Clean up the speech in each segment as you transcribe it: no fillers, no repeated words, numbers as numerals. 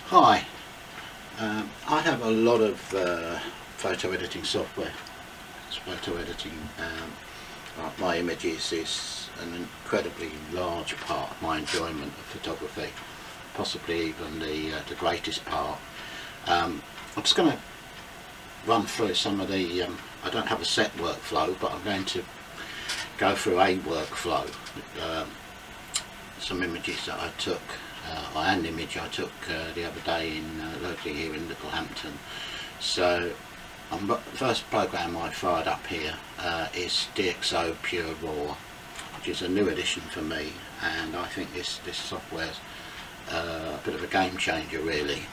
Hi, I have a lot of photo editing software. Photo editing, my images is an incredibly large part of my enjoyment of photography, possibly even the greatest part. I'm just going to run through some of the, I don't have a set workflow, but I'm going to go through a workflow. Some images that I took, an image I took the other day locally here in Littlehampton. So the first program I fired up here is Dxo Pure Raw, which is a new addition for me, and I think this software is a bit of a game changer really.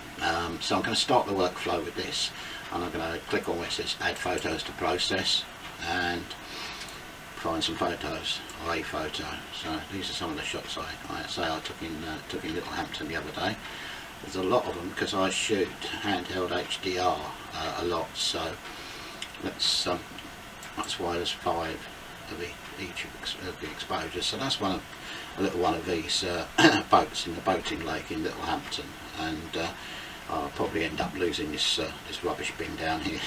So I'm going to start the workflow with this, and I'm going to click on where it says add photos to process and find some photos, or a photo. So these are some of the shots I took in Littlehampton the other day. There's a lot of them because I shoot handheld HDR a lot, so that's why there's 5 of each of the exposures. So that's a little one of these boats in the boating lake in Littlehampton, and I'll probably end up losing this rubbish bin down here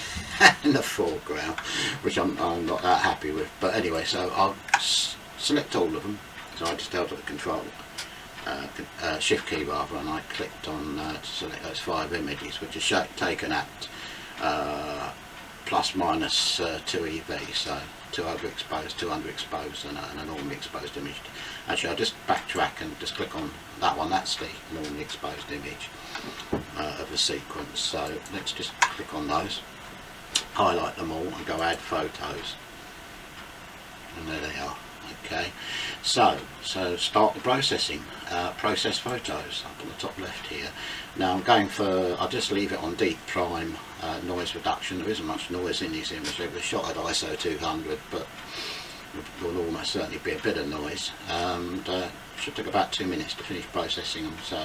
in the foreground, which I'm not that happy with. But anyway, so I'll select all of them. So I just held the control shift key rather, and I clicked on to select those 5 images, which are taken at plus minus 2 EV, so 2 overexposed, 2 underexposed, and a normally exposed image. Actually, I'll just backtrack and just click on that one. That's the normally exposed image of the sequence. So let's just click on those, highlight them all, and go add photos. And there they are. Okay, so start the processing. Process photos up on the top left here. Now I'm going for, I'll just leave it on deep prime noise reduction. There isn't much noise in these images. They were shot at ISO 200, but there will almost certainly be a bit of noise. And it should take about 2 minutes to finish processing them, so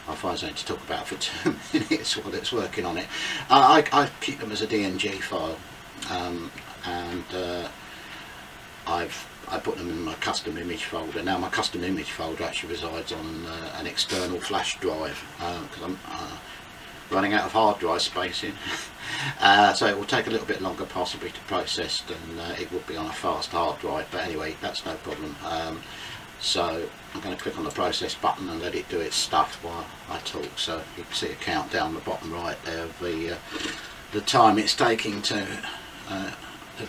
I'll find something to talk about for 2 minutes while it's working on it. I keep them as a DNG file, and I put them in my custom image folder. Now my custom image folder actually resides on an external flash drive, because I'm running out of hard drive space in. So it will take a little bit longer possibly to process than it would be on a fast hard drive, but anyway, that's no problem. So I'm going to click on the process button and let it do its stuff while I talk. So you can see a countdown on the bottom right there of the time it's taking to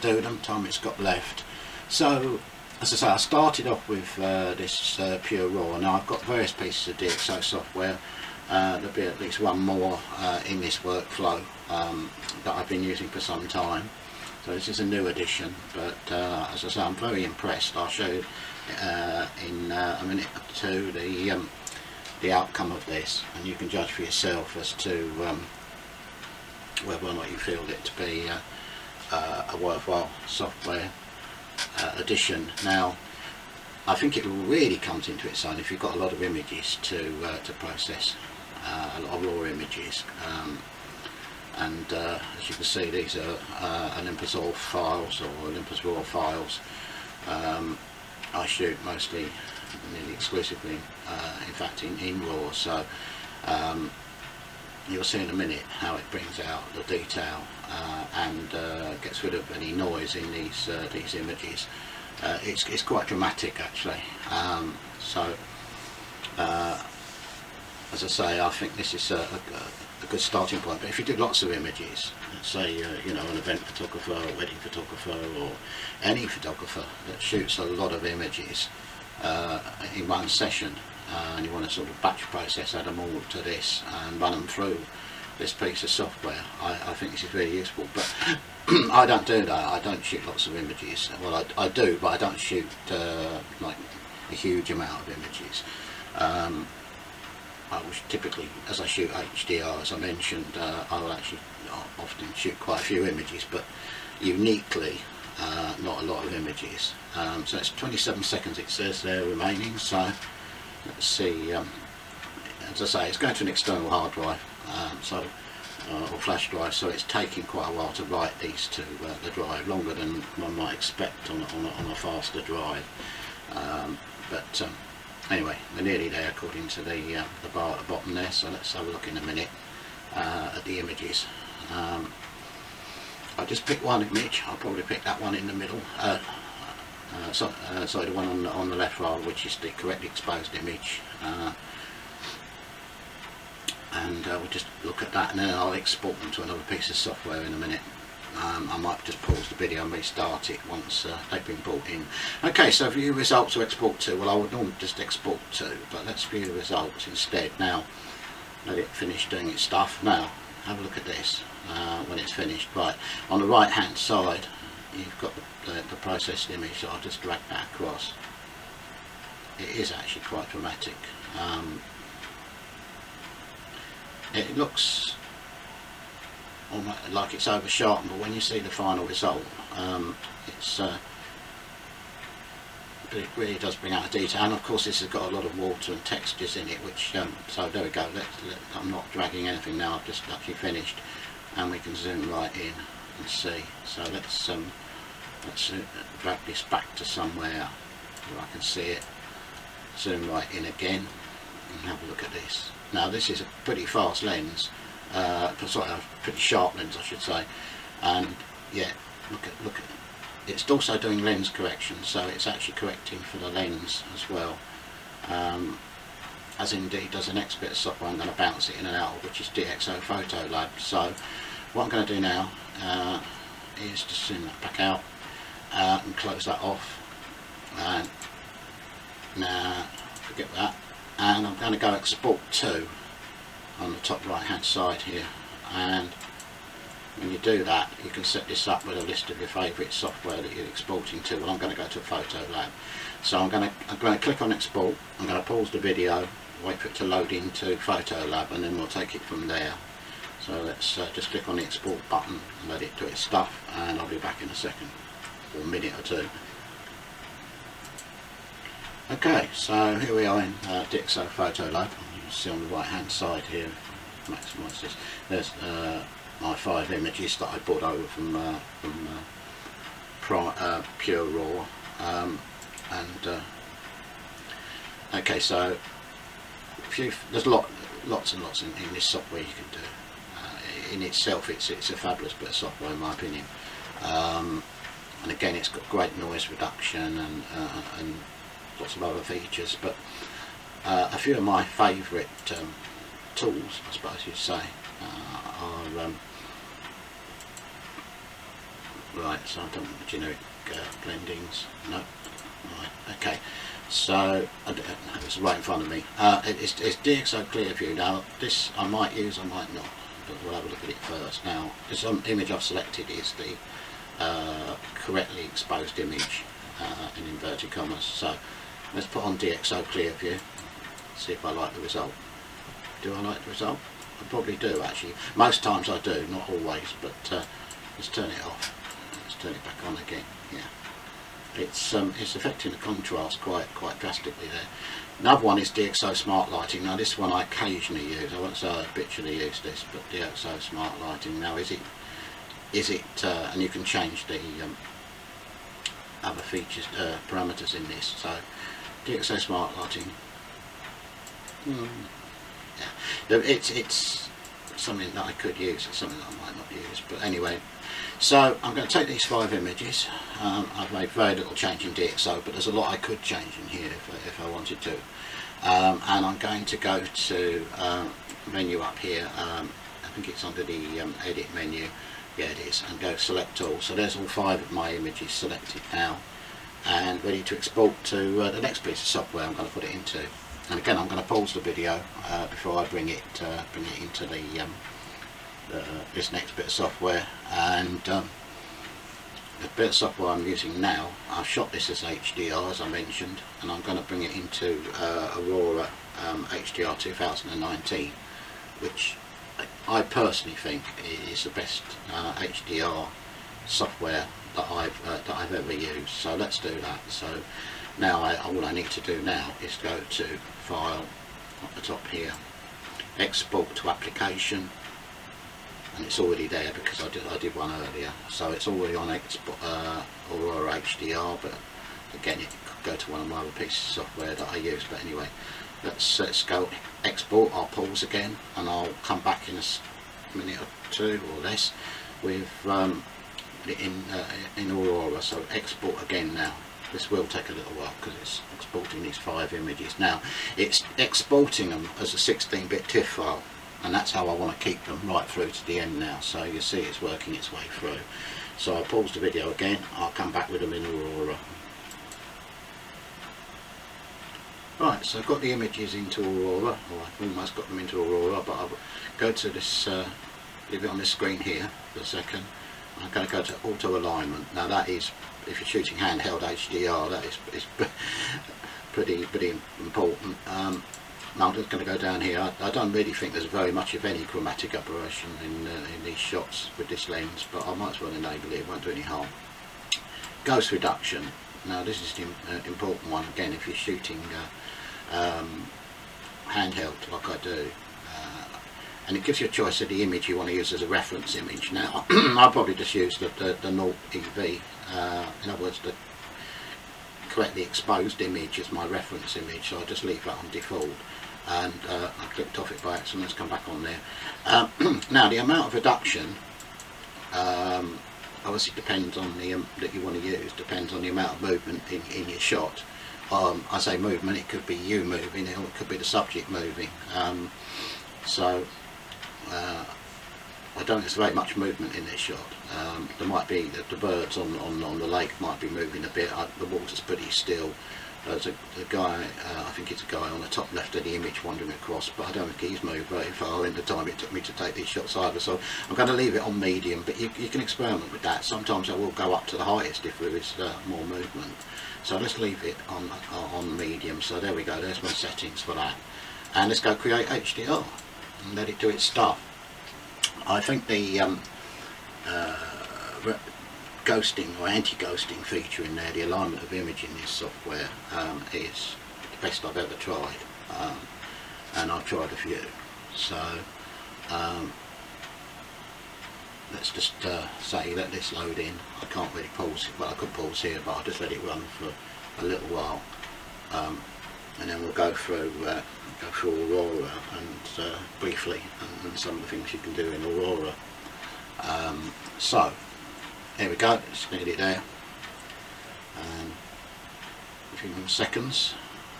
do them, time it's got left. So as I say, I started off with this Pure Raw. Now I've got various pieces of Dxo software. There'll be at least one more in this workflow that I've been using for some time. So this is a new addition, but as I say, I'm very impressed. I'll show you in a minute or two the outcome of this, and you can judge for yourself as to whether or not you feel it to be a worthwhile software addition. Now I think it really comes into its own if you've got a lot of images to process, a lot of raw images, and as you can see, these are Olympus RAW files, or Olympus RAW files. I shoot mostly, nearly exclusively, in fact in RAW, so you'll see in a minute how it brings out the detail and gets rid of any noise in these images. It's quite dramatic actually. As I say, I think this is a good starting point. But if you do lots of images, say you know, an event photographer, or wedding photographer, or any photographer that shoots a lot of images in one session, and you want to sort of batch process, add them all to this and run them through this piece of software, I think this is really useful. But I don't do that. I don't shoot lots of images. Well, I do, but I don't shoot like a huge amount of images. I will typically, as I shoot HDR, as I mentioned, I will actually often shoot quite a few images, but uniquely not a lot of images. So it's 27 seconds it says there remaining, so let's see. As I say, it's going to an external hard drive, or flash drive, so it's taking quite a while to write these to the drive, longer than one might expect on a faster drive. But anyway, we're nearly there according to the bar at the bottom there, so let's have a look in a minute at the images. I'll just pick one image. I'll probably pick that one in the middle, sorry, the one on the left rather, which is the correctly exposed image, and we'll just look at that, and then I'll export them to another piece of software in a minute. I might just pause the video and restart it once they've been brought in. Okay, so view results to export to. Well, I would normally just export to, but let's view the results instead. Now, let it finish doing its stuff. Now, have a look at this when it's finished. Right, on the right hand side, you've got the processed image, so I'll just drag that across. It is actually quite dramatic. It looks almost like it's over sharpened, but when you see the final result, it really does bring out the detail. And of course, this has got a lot of water and textures in it, which so there we go. I'm not dragging anything now. I've just actually finished, and we can zoom right in and see. So let's drag this back to somewhere where I can see it. Zoom right in again and have a look at this. Now this is a pretty fast lens, sorry, a pretty sharp lens I should say, and yeah, look at it's also doing lens correction, so it's actually correcting for the lens as well, as indeed does the next bit of software I'm going to bounce it in and out of, which is Dxo Photo Lab. So what I'm going to do now is to zoom that back out and close that off, and now forget that, and I'm going to go export to on the top right hand side here, and when you do that you can set this up with a list of your favourite software that you're exporting to. Well, I'm going to go to Photo Lab, so I'm going to click on export. I'm going to pause the video, wait for it to load into Photo Lab, and then we'll take it from there. So let's just click on the export button and let it do its stuff, and I'll be back in a second, or a minute or two. Okay, so here we are in Dxo Photo Lab. You can see on the right hand side here, maximise this, there's my 5 images that I brought over from Pure Raw, okay, so there's lots and lots in this software you can do. In itself, it's a fabulous bit of software in my opinion, and again, it's got great noise reduction and lots of other features, but a few of my favourite tools, I suppose you'd say, are right, so I don't want the generic blendings, no, right, okay, so it's right in front of me. It's Dxo Clear View. Now this I might use, I might not, but we'll have a look at it first. Now this image I've selected is the correctly exposed image in inverted commas, so let's put on Dxo Clear View, see if I like the result. Do I like the result? I probably do actually. Most times I do, not always, but let's turn it off. Let's turn it back on again. Yeah, it's affecting the contrast quite drastically there. Another one is Dxo Smart Lighting. Now this one I occasionally use. I won't say I habitually use this, but Dxo Smart Lighting. Now is it and you can change the other features, parameters in this. So Dxo Smart Lighting. Yeah, it's something that I could use. It's something that I might not use, but anyway. So I'm going to take these 5 images. I've made very little change in Dxo, but there's a lot I could change in here if I wanted to. And I'm going to go to menu up here. I think it's under the edit menu. Yeah, it is, and go select all. So there's all 5 of my images selected now, and ready to export to the next piece of software I'm going to put it into. And again, I'm going to pause the video before I bring it into this next bit of software. And the bit of software I'm using now, I've shot this as HDR as I mentioned, and I'm going to bring it into Aurora HDR 2019, which I personally think is the best HDR software that I've ever used. So let's do that. So now all I need to do now is go to File at the top here, Export to Application, and it's already there because I did one earlier. So it's already on Aurora HDR, but again it go to one of my other pieces of software that I use. But anyway, let's go export. I'll pause again and I'll come back in a minute or two or less with in Aurora. So export again now. This will take a little while because it's exporting these 5 images. Now it's exporting them as a 16-bit TIFF file, and that's how I want to keep them right through to the end now. So you see it's working its way through. So I'll pause the video again, I'll come back with them in Aurora. Right, so I've got the images into Aurora, or I've almost got them into Aurora, but I'll go to this, leave it on this screen here for a second. I'm going to go to auto alignment. Now that is, if you're shooting handheld HDR, that is pretty important. Now I'm just going to go down here. I don't really think there's very much of any chromatic aberration in these shots with this lens, but I might as well enable it, it won't do any harm. Ghost reduction. Now this is the important one again if you're shooting handheld like I do. And it gives you a choice of the image you want to use as a reference image. Now I'll probably just use the 0 EV, in other words the correctly exposed image as my reference image, so I'll just leave that on default, and I clicked off it by accident. Let's come back on there. Now the amount of reduction obviously depends on the that you want to use, depends on the amount of movement in your shot. I say movement, it could be you moving or it could be the subject moving. So I don't think there's very much movement in this shot. There might be the birds on the lake might be moving a bit. The water's pretty still. There's a guy, I think it's a guy on the top left of the image wandering across, but I don't think he's moved very far in the time it took me to take these shots either. So I'm going to leave it on medium, but you can experiment with that. Sometimes I will go up to the highest if there is more movement. So let's leave it on medium. So there we go, there's my settings for that. And let's go create HDR and let it do its stuff. I think the ghosting or anti-ghosting feature in there, the alignment of image in this software, is the best I've ever tried, and I've tried a few. So let's just say let this load in. I can't really pause it, well I could pause here, but I'll just let it run for a little while, and then we'll go through Aurora and briefly and some of the things you can do in Aurora. So there we go, just need it there, and a few more seconds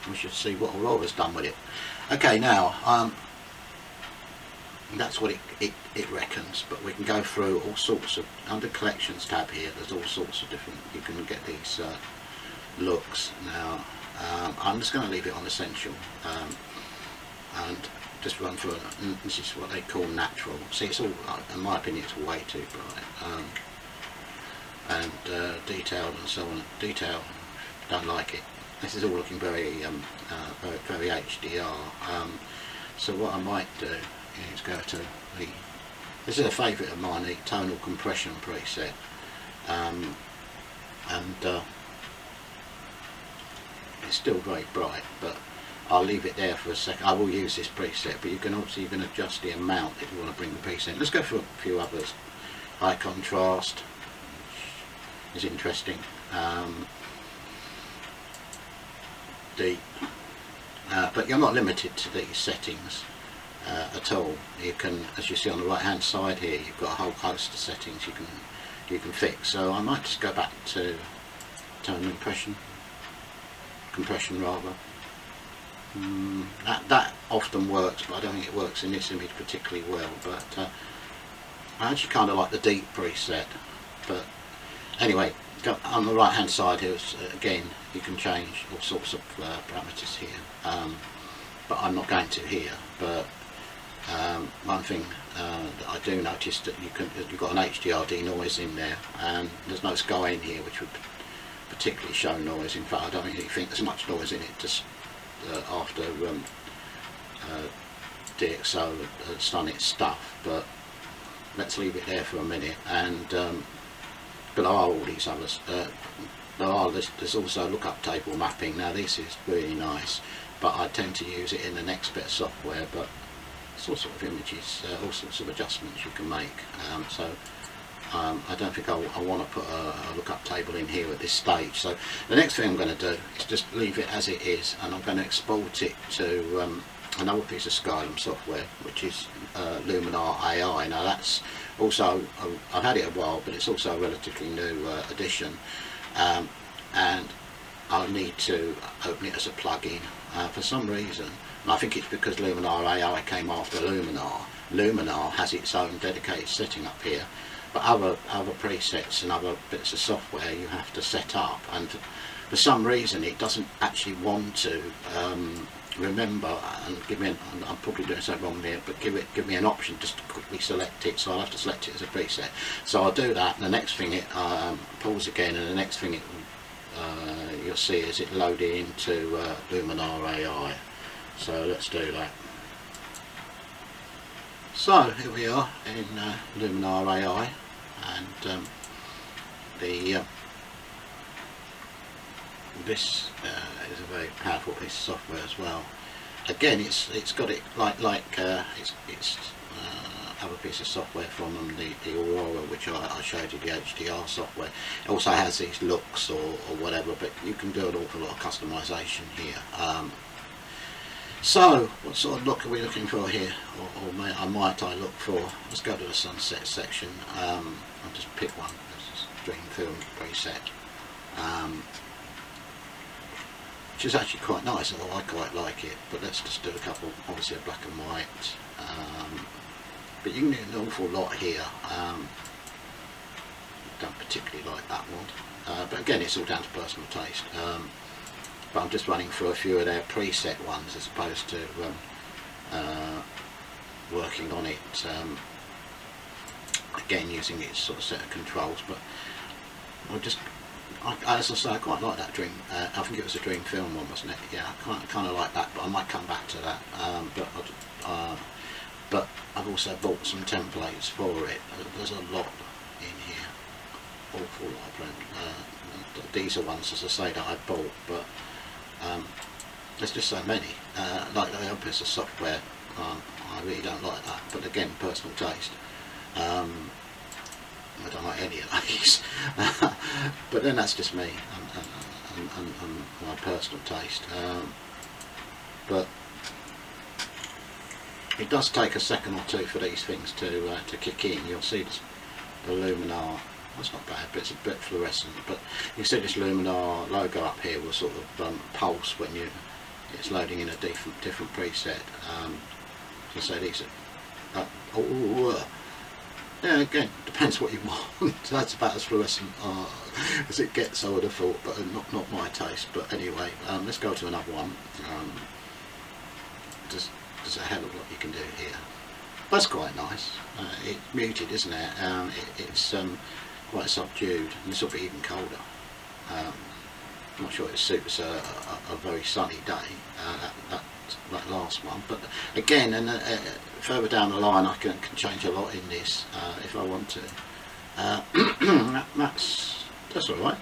we should see what Aurora's done with it. Okay, now that's what it reckons, but we can go through all sorts of, under collections tab here there's all sorts of different, you can get these looks. Now I'm just going to leave it on essential, and just run through it. This is what they call natural. See, it's all, in my opinion, it's way too bright, and detailed and so on. Detail, don't like it. This is all looking very very HDR. So what I might do is go to the, this is a favourite of mine, the tonal compression preset, and it's still very bright, but I'll leave it there for a second. I will use this preset, but you can adjust the amount if you want to bring the preset. Let's go for a few others. High contrast, which is interesting. Deep, but you're not limited to these settings at all. You can, as you see on the right hand side here, you've got a whole host of settings you can fix. So I might just go back to tonal compression rather. That often works, but I don't think it works in this image particularly well. But I actually kind of like the deep preset. But anyway, on the right hand side here, again, you can change all sorts of parameters here, but I'm not going to here. But one thing that I do notice that you've got an HDR denoise in there, and there's no sky in here, which would particularly show noise. In fact, I don't really think there's much noise in it. Just after Dxo has done its stuff, but let's leave it there for a minute. And but there are all these others. There's also lookup table mapping. Now this is really nice, but I tend to use it in the next bit of software. But it's all sort of images, all sorts of adjustments you can make. So I don't think I want to put a lookup table in here at this stage. So the next thing I'm going to do is just leave it as it is, and I'm going to export it to another piece of Skylum software, which is Luminar AI. Now that's also, I've had it a while, but it's also a relatively new addition, and I'll need to open it as a plugin for some reason. And I think it's because Luminar AI came after Luminar. Luminar has its own dedicated setting up here, but other presets and other bits of software you have to set up, and for some reason it doesn't actually want to remember and give me I'm probably doing something wrong here, but give me an option just to quickly select it, so I'll have to select it as a preset. So I'll do that, and the next thing it pause again, and the next thing it you'll see is it loaded into Luminar AI. So let's do that. So here we are in Luminar AI, and this is a very powerful piece of software as well. Again, it's got it like it's other piece of software from them, the Aurora, which I showed you, the HDR software. It also has these looks or whatever, but you can do an awful lot of customization here. So what sort of look are we looking for here, or might I look for? Let's go to the sunset section. I'll just pick one. This is Dream Film preset, which is actually quite nice, although I quite like it. But let's just do a couple, obviously a black and white. But you can do an awful lot here. Don't particularly like that one, but again, it's all down to personal taste. But I'm just running through a few of their preset ones as opposed to working on it again using its sort of set of controls. But we'll just, as I say, I quite like that Dream. I think it was a Dream Film one, wasn't it? Yeah, I kind of like that, but I might come back to that. But I've also bought some templates for it. There's a lot in here, awful lot of these are ones, as I say, that I bought, but there's just so many. Like the other piece of software, I really don't like that, but again, personal taste. I don't like any of these, but then that's just me and my personal taste. But it does take a second or two for these things to kick in. You'll see this, the Luminar. That's not bad, but it's a bit fluorescent. But you see this Luminar logo up here will sort of pulse when it's loading in a different preset. So these are yeah, again, depends what you want. That's about as fluorescent as it gets, I would have thought, but not my taste. But anyway, let's go to another one. There's a hell of a lot you can do here. That's quite nice. It's muted, isn't it? It's quite subdued, and this will be even colder. I'm not sure it suits a very sunny day, that last one, but again, and further down the line I can change a lot in this if I want to. That's alright.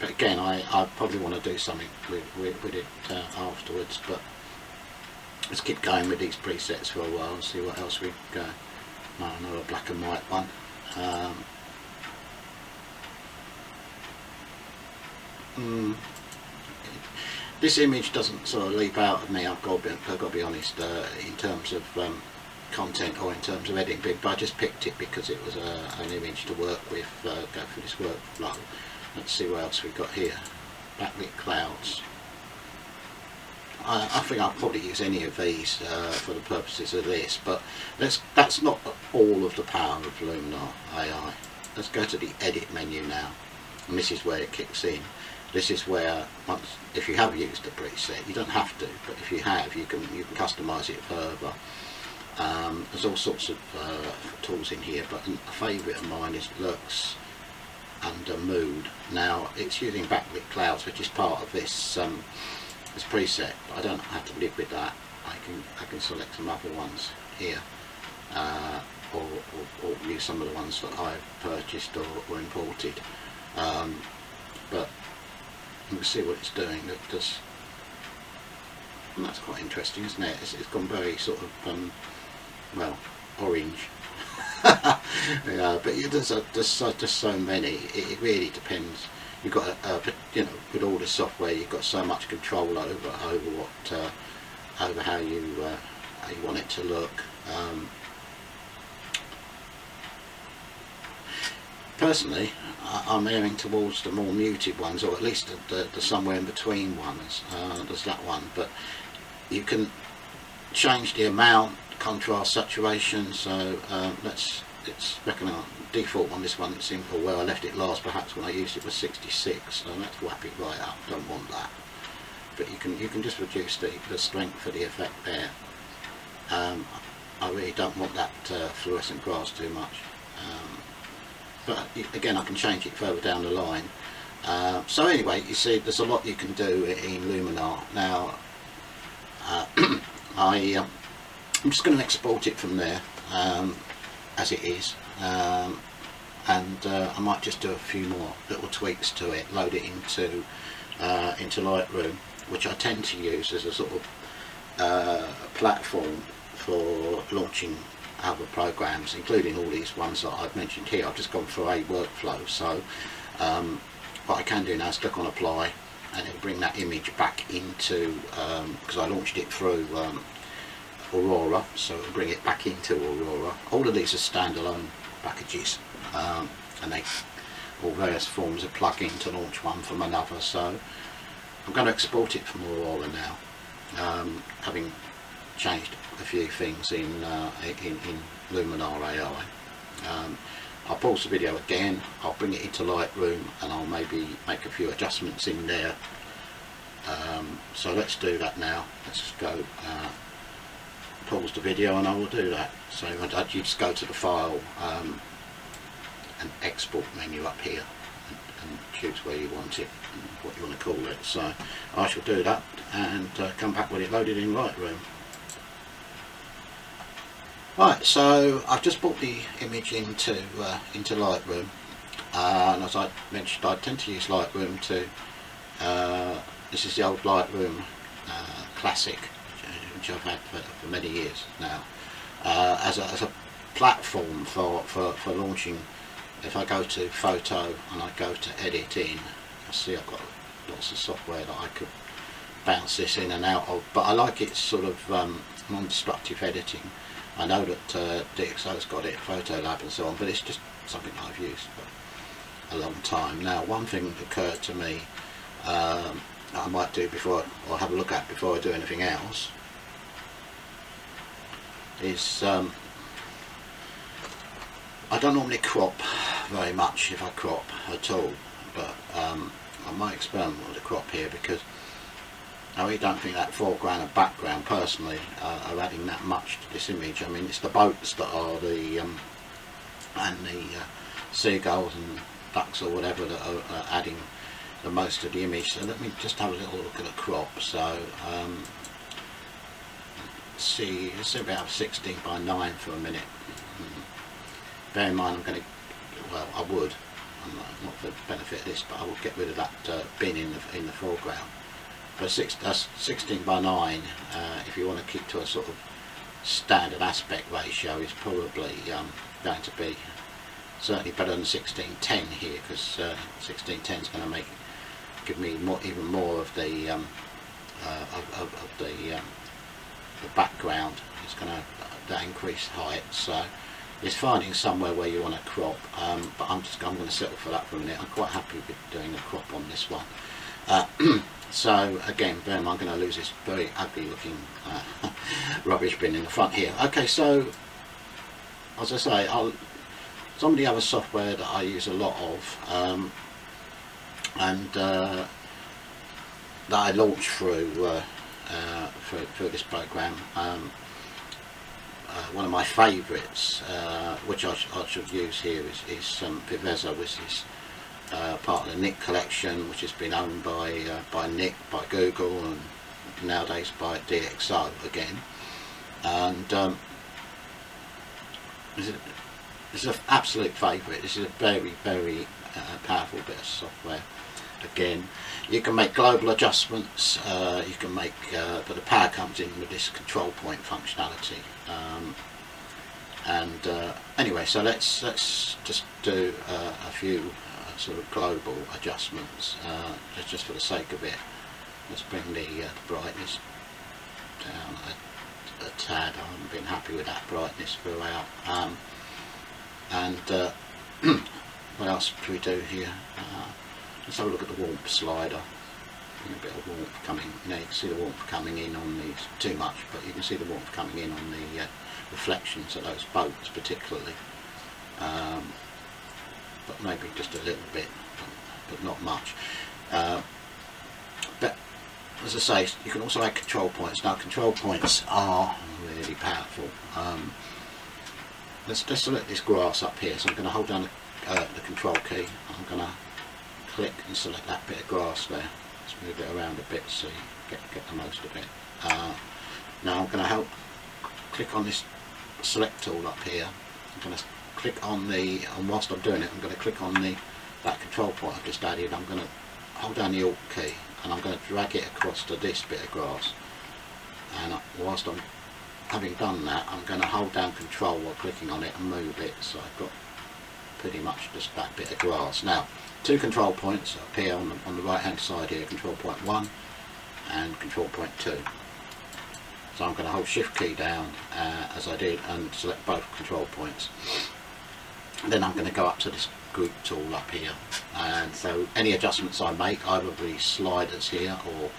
But again, I probably want to do something with it afterwards, but let's keep going with these presets for a while and see what else we go. No, another black and white one. This image doesn't sort of leap out at me, I've got to be honest, in terms of content or in terms of editing, but I just picked it because it was an image to work with, go through this workflow. Let's see what else we've got here. Backlit clouds. I think I'll probably use any of these for the purposes of this, but that's not all of the power of Luminar AI. Let's go to the edit menu now, and this is where it kicks in. This is where, if you have used a preset, you don't have to, but if you have, you can customise it further. There's all sorts of tools in here, but a favourite of mine is Looks under Mood. Now it's using backlit clouds, which is part of this this preset, but I don't have to live with that. I can select some other ones here, or use some of the ones that I've purchased or imported. But you can see what it's doing. And that's quite interesting, isn't it? It's gone very sort of well, orange. You know, but there's so many. It really depends. You've got you know, with all the software, you've got so much control over what over how you want it to look. Personally, I'm aiming towards the more muted ones, or at least the somewhere in between ones. There's that one, but you can change the amount, contrast, saturation. So let's reckon our default on this one, it seems, or where I left it last, perhaps when I used it, was 66. So let's whap it right up. Don't want that. But you can just reduce the strength of the effect there. I really don't want that fluorescent grass too much. But again, I can change it further down the line. So anyway, you see, there's a lot you can do in Luminar. Now, I'm just going to export it from there as it is, and I might just do a few more little tweaks to it, load it into Lightroom, which I tend to use as a sort of platform for launching other programs, including all these ones that I've mentioned here. I've just gone through a workflow, so what I can do now is click on apply, and it'll bring that image back into, because I launched it through Aurora, so it'll bring it back into Aurora. All of these are standalone packages, and they all various forms of plug-in to launch one from another. So I'm going to export it from Aurora now, having changed a few things in Luminar AI. I'll pause the video again, I'll bring it into Lightroom, and I'll maybe make a few adjustments in there. So let's do that now. Let's just go pause the video, and I will do that. So you just go to the file and export menu up here, and choose where you want it and what you want to call it. So I shall do that and come back with it loaded in Lightroom. Right, so I've just brought the image into Lightroom, and as I mentioned, I tend to use Lightroom to, this is the old Lightroom Classic, which I've had for many years now, as a platform for launching. If I go to Photo and I go to Edit in, you'll see I've got lots of software that I could bounce this in and out of, but I like its sort of non-destructive editing. I know that Dxo's got it, Photo Lab and so on, but it's just something I've used for a long time. Now, one thing occurred to me I might do before, or have a look at before I do anything else, is I don't normally crop very much, if I crop at all, but I might experiment with the crop here, because I really don't think that foreground and background, personally, are adding that much to this image. I mean, it's the boats that are the and the seagulls and ducks or whatever that are adding the most of the image. So let me just have a little look at the crop. So let's see about 16 by 9 for a minute. Bear in mind, I'm going to, well, I would, not for the benefit of this, but I will get rid of that bin in the foreground. But 16 by 9, if you want to keep to a sort of standard aspect ratio, is probably going to be certainly better than 16:10 here, because 16:10 is going to give me even more of the the background. It's going to increase height. So it's finding somewhere where you want to crop, but I'm going to settle for that for a minute. I'm quite happy with doing a crop on this one. So again, bear in mind, I'm going to lose this very ugly looking rubbish bin in the front here. Okay, so as I say, some of the other software that I use a lot of, and that I launched through this program, one of my favourites, which I should use here, is Viveza, which is part of the Nick collection, which has been owned by Nick, by Google, and nowadays by Dxo again. And this is an absolute favourite. This is a very, very powerful bit of software. Again, you can make global adjustments. You can make, but the power comes in with this control point functionality. And anyway, so let's just do a few sort of global adjustments, just for the sake of it. Let's bring the brightness down a tad. I haven't been happy with that brightness throughout. What else do we do here? Let's have a look at the warmth slider. A bit of warmth coming. You can see the warmth coming in on these, too much, but you can see the warmth coming in on the reflections of those boats particularly. But maybe just a little bit, but not much. But as I say, you can also add control points. Now control points are really powerful. Let's select this grass up here. So I'm going to hold down the control key. I'm going to click and select that bit of grass there. Let's move it around a bit so you get the most of it. Now I'm going to click on this select tool up here. I'm going to click on and whilst I'm doing it, I'm going to click on that control point I've just added. I'm going to hold down the Alt key and I'm going to drag it across to this bit of grass. And whilst I'm having done that, I'm going to hold down control while clicking on it and move it, so I've got pretty much just that bit of grass. Now, two control points up here on the right hand side here, control point 1 and control point 2. So I'm going to hold shift key down as I did and select both control points. Then I'm going to go up to this group tool up here, and so any adjustments I make, either with these sliders here or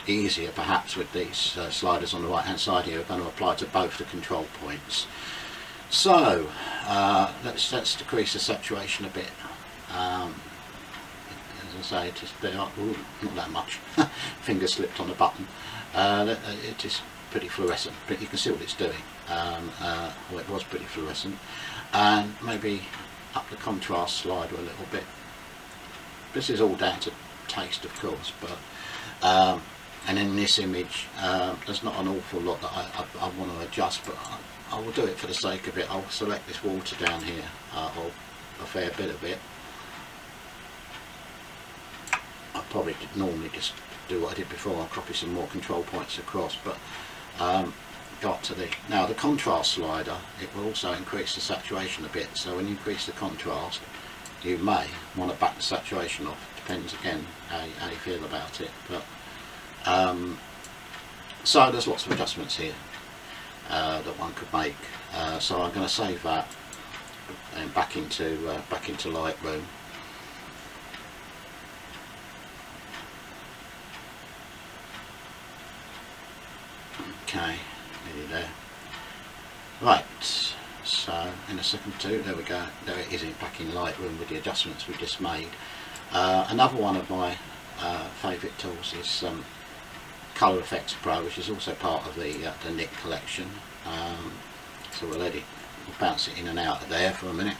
easier perhaps with these sliders on the right hand side here, are going to apply to both the control points. So let's decrease the saturation a bit. As I say, just not that much. Finger slipped on the button. It is pretty fluorescent, but you can see what it's doing. Well, it was pretty fluorescent. And maybe up the contrast slider a little bit. This is all down to taste, of course, but and in this image there's not an awful lot that I want to adjust, but I will do it for the sake of it. I'll select this water down here, or a fair bit of it. I probably normally just do what I did before. I'll copy some more control points across, but got to now the contrast slider. It will also increase the saturation a bit, so when you increase the contrast you may want to back the saturation off. Depends again how you feel about it, but so there's lots of adjustments here that one could make. So I'm going to save that and back into Lightroom. Okay, nearly there. Right, so in a second or two, there we go. There it is, back in Lightroom with the adjustments we just made. Another one of my favourite tools is Color Effects Pro, which is also part of the Nick collection. So we'll bounce it in and out of there for a minute.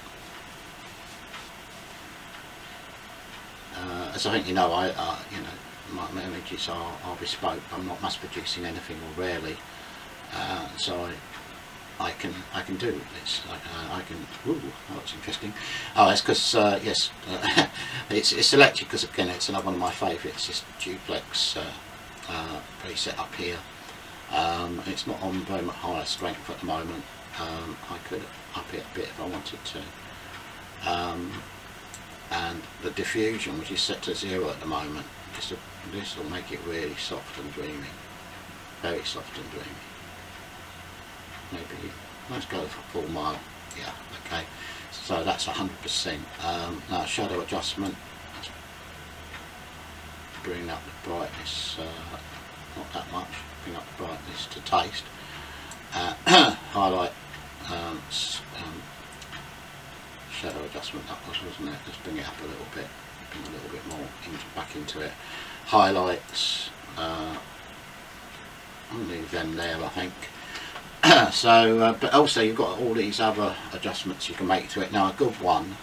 As I think you know, my images are bespoke. I'm not mass producing anything, or rarely, so I can do this. I can. Ooh, that was interesting. Oh, it's because yes, it's selected because again it's another one of my favourites. This duplex preset up here. It's not on very much higher strength at the moment. I could up it a bit if I wanted to. And the diffusion, which is set to 0 at the moment, this will make it really soft and dreamy, very soft and dreamy. Maybe let's go for full mile. Yeah, okay. So that's 100%. Now shadow adjustment. Let's bring up the brightness, not that much. Bring up the brightness to taste. Highlight. Shadow adjustment that wasn't it? Let's bring it up a little bit, bring a little bit more back into it. Highlights, I'll leave them there, I think. So, but also you've got all these other adjustments you can make to it. Now a good one,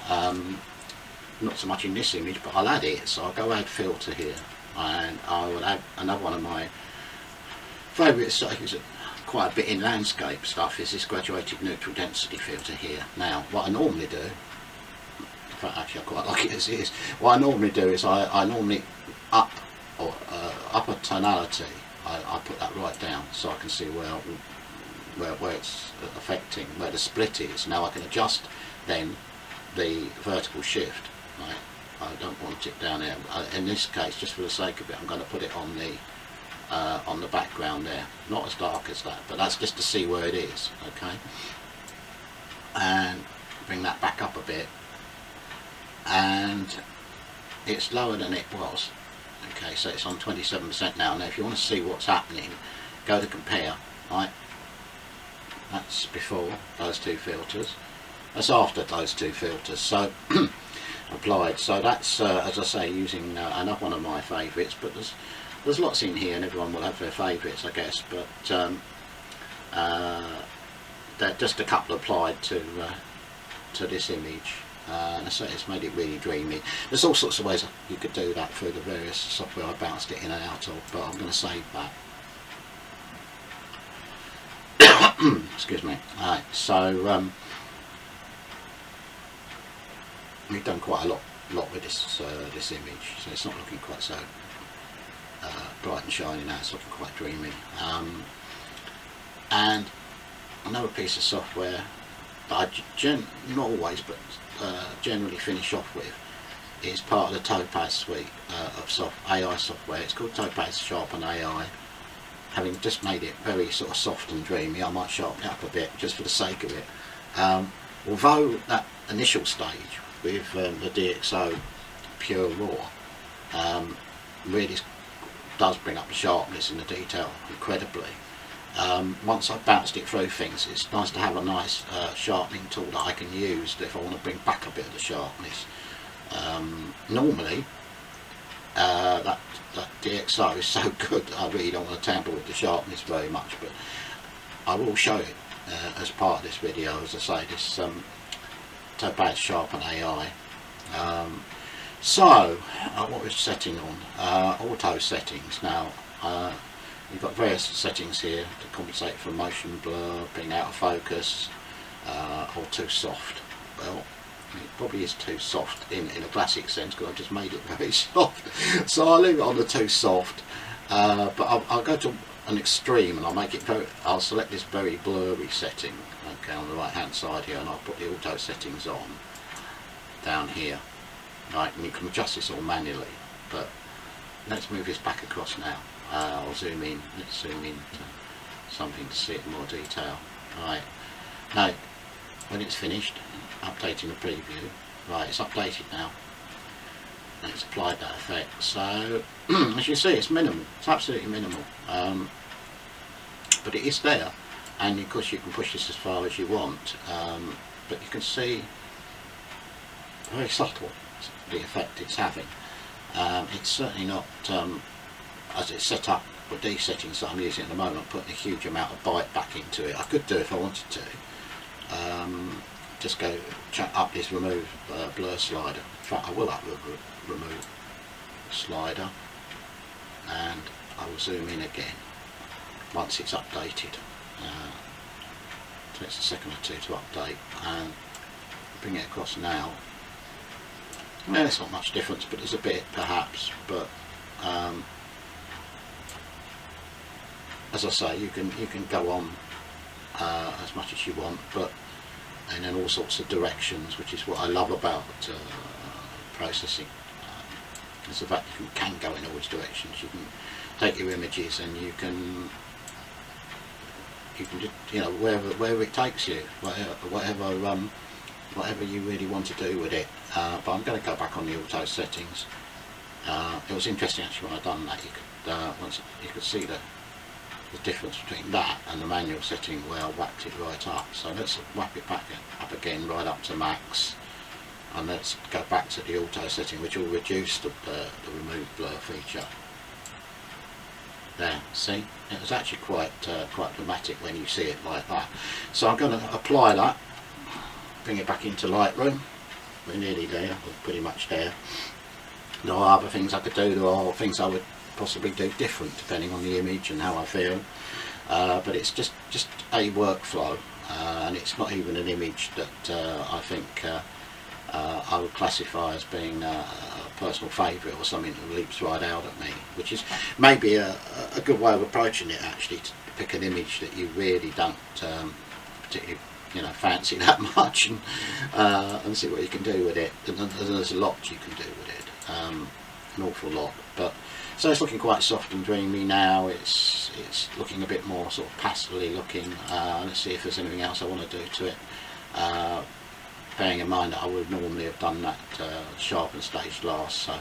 not so much in this image, but I'll add it. So I'll go add filter here, and I will add another one of my favourites. Quite a bit in landscape stuff is this graduated neutral density filter here. Now what I normally do, in fact actually I quite like it as it is, what I normally do is I normally up a tonality, I put that right down so I can see where it's affecting, where the split is. Now I can adjust then the vertical shift. Right, I don't want it down there. In this case, just for the sake of it, I'm going to put it on the background there. Not as dark as that, but that's just to see where it is. Okay, and bring that back up a bit, and it's lower than it was. Okay, so it's on 27% now. Now if you want to see what's happening, go to compare. Right, that's before those two filters, that's after those two filters, so applied. So that's as I say, using another one of my favourites, but there's lots in here and everyone will have their favourites, I guess, but they're just a couple applied to this image. And I say it's made it really dreamy. There's all sorts of ways you could do that through the various software I bounced it in and out of, but I'm going to save that. Excuse me. Alright, so we've done quite a lot with this image, so it's not looking quite so bright and shiny now. It's looking quite dreamy. And another piece of software that I not always, but generally finish off with, is part of the Topaz suite of AI software. It's called Topaz Sharpen AI. Having just made it very sort of soft and dreamy, I might sharpen it up a bit just for the sake of it. Although that initial stage with the Dxo Pure Raw really does bring up the sharpness and the detail incredibly. Once I've bounced it through things, it's nice to have a nice sharpening tool that I can use if I want to bring back a bit of the sharpness. Normally that Dxo is so good I really don't want to tamper with the sharpness very much, but I will show it as part of this video. As I say, this Topaz Sharpen AI. What was setting on? Auto settings. Now you've got various settings here to compensate for motion blur, being out of focus, or too soft. Well, it probably is too soft in a classic sense, because I've just made it very soft. So I'll leave it on the too soft, but I'll go to an extreme and I'll select this very blurry setting, okay, on the right hand side here, and I'll put the auto settings on down here. Right, and you can adjust this all manually, but let's move this back across now. I'll zoom in. Let's zoom in to something to see it in more detail. Right, now when it's finished updating the preview, right, it's updated now and it's applied that effect. So as you see, it's minimal, it's absolutely minimal, but it is there, and of course you can push this as far as you want, but you can see very subtle the effect it's having. It's certainly not as it's set up with these settings that I'm using at the moment, putting a huge amount of bite back into it. I could do if I wanted to. Just go up this remove blur slider. In fact, I will remove slider, and I will zoom in again once it's updated. Takes a second or two to update, and bring it across now. Well, it's not much difference, but there's a bit perhaps. But as I say, you can go on as much as you want, but and in all sorts of directions, which is what I love about processing. Is the fact you can go in all these directions. You can take your images and you can just, you know, wherever it takes you, whatever you really want to do with it. But I'm going to go back on the auto settings. It was interesting actually when I done that. You could see the difference between that and the manual setting where I whacked it right up. So let's whack it back up again right up to max, and let's go back to the auto setting, which will reduce the remove blur feature. There, see, it was actually quite dramatic when you see it like that. So I'm going to apply that, bring it back into Lightroom. We're nearly there, we're pretty much there. There are other things I could do, there are things I would possibly do different depending on the image and how I feel, but it's just a workflow, and it's not even an image that I think I would classify as being a personal favourite or something that leaps right out at me, which is maybe a good way of approaching it actually, pick an image that you really don't particularly fancy that much, and see what you can do with it. And there's a lot you can do with it, an awful lot. But so it's looking quite soft and dreamy now. It's looking a bit more sort of pastely looking. Let's see if there's anything else I want to do to it. Bearing in mind that I would normally have done that sharpen stage last, so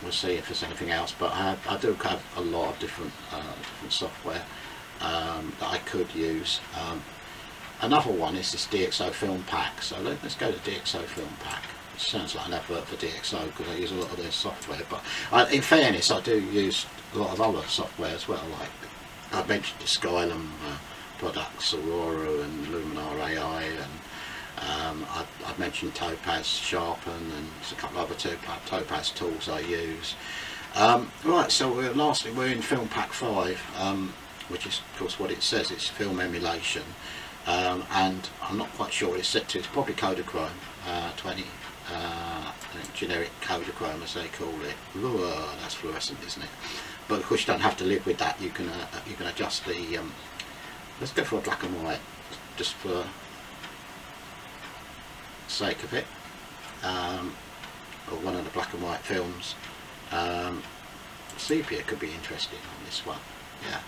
we'll see if there's anything else. But I do have a lot of different software that I could use. Another one is this Dxo Film Pack. So let's go to Dxo Film Pack. It sounds like an advert for Dxo because I use a lot of their software, but in fairness I do use a lot of other software as well, like I mentioned the Skylum products, Aurora and Luminar AI, and I've mentioned Topaz Sharpen, and there's a couple of other Topaz tools I use. Right, so we're in Film Pack 5, which is of course what it says, it's film emulation, and I'm not quite sure what it's set to. It's probably Kodachrome 20, generic Kodachrome as they call it. Ooh, that's fluorescent, isn't it? But of course you don't have to live with that. You can adjust the let's go for a black and white, just for sake of it, or one of the black and white films. Sepia could be interesting on this one, yeah.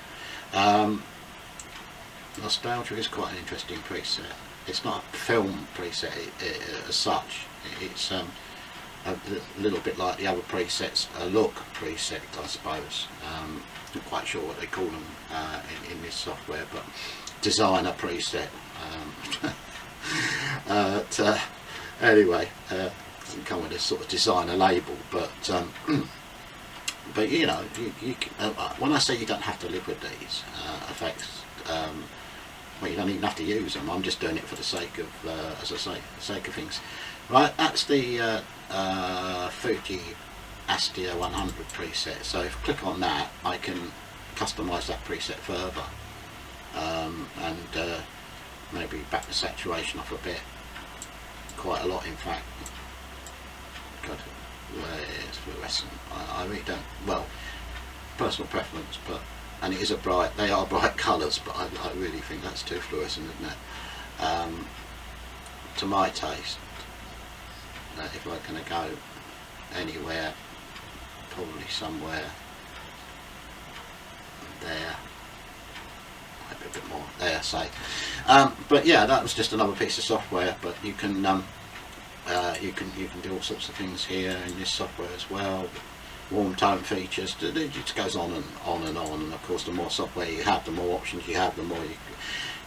Nostalgia is quite an interesting preset. It's not a film preset as such. It's a little bit like the other presets, a look preset, I suppose. Not quite sure what they call them in this software, but designer preset. Anyway, doesn't come with a sort of designer label, but you know, you when I say you don't have to live with these effects, well, you don't even have to use them. I'm just doing it for the sake of, as I say, the sake of things. Right, that's the Fuji Astia 100 preset. So if I click on that, I can customise that preset further, and maybe back the saturation off a bit, quite a lot in fact. God, where's fluorescent? I really don't, well, personal preference, but, and it is a bright, they are bright colours, but I really think that's too fluorescent, isn't it? To my taste, if I'm going to go anywhere, probably somewhere there, might be a bit more there, say. But yeah, that was just another piece of software. But you can do all sorts of things here in this software as well. Warm tone features. It just goes on and on and on. And of course, the more software you have, the more options you have, the more you.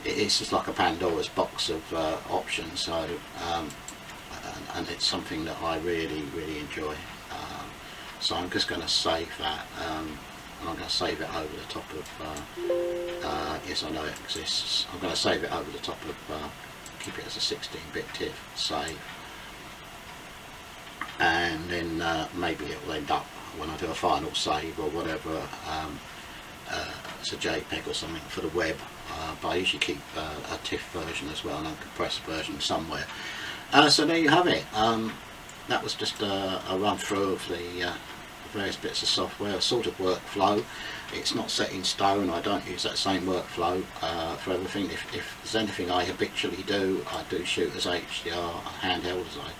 It's just like a Pandora's box of options. So. And it's something that I really enjoy, so I'm just going to save that, and I'm going to save it over the top of, yes, I know it exists, I'm going to save it over the top of, keep it as a 16-bit TIFF, save, and then maybe it will end up, when I do a final save or whatever, it's a JPEG or something for the web, but I usually keep a TIFF version as well, an uncompressed version somewhere. So there you have it. That was just a run through of the various bits of software, a sort of workflow. It's not set in stone. I don't use that same workflow for everything. If there's anything I habitually do, I do shoot as HDR, handheld, as I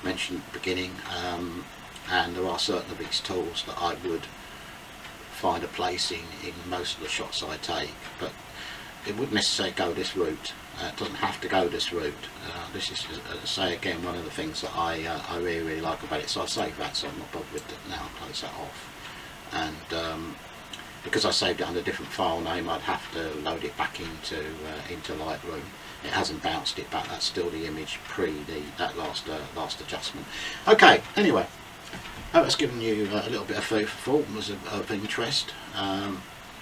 mentioned at the beginning, and there are certain of these tools that I would find a place in most of the shots I take, but it wouldn't necessarily go this route. It doesn't have to go this route. This is, say again, one of the things that I really like about it. So I'll save that, so I'm not bothered with it now. I'll close that off. And because I saved it under a different file name, I'd have to load it back into Lightroom. It hasn't bounced it back. That's still the image pre that last adjustment. Okay. Anyway, I hope it's given you a little bit of food for thought and was of interest.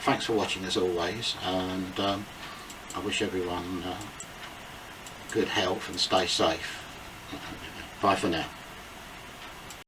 Thanks for watching as always, and I wish everyone good health and stay safe. Bye for now.